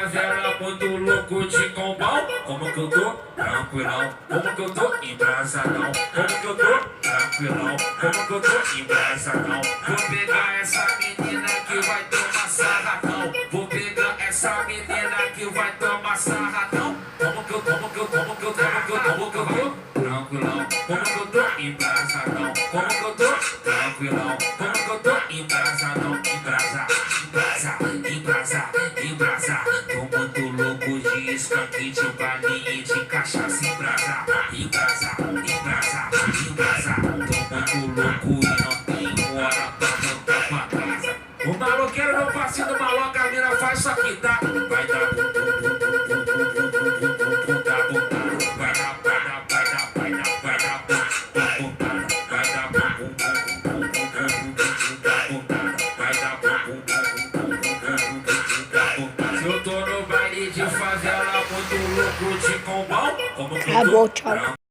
favela, muito louco de combão. Como que eu tô? Tranquilão. Como que eu tô? Embrasadão. Como que eu tô? Tranquilão. Como que eu tô? Embrasadão. Vou pegar essa menina que vai tomar sarradão. Vou pegar essa menina que vai tomar sarradão. Como que eu tô? Tranquilão. Como que eu tô? Embrasadão. Como que eu tô? Tranquilão. Como que eu tô? Embrasadão. Embrasa. Tô muito louco de skunk, de balinha e de cachaça. Embrasa. Tô muito louco e não tenho hora pra voltar pra casa. O maloqueiro no passinho do maloca, a mina faz isso aqui, tá? Vai dar eu tô no baile de favela, muito louco de combão. Acabou, tchau.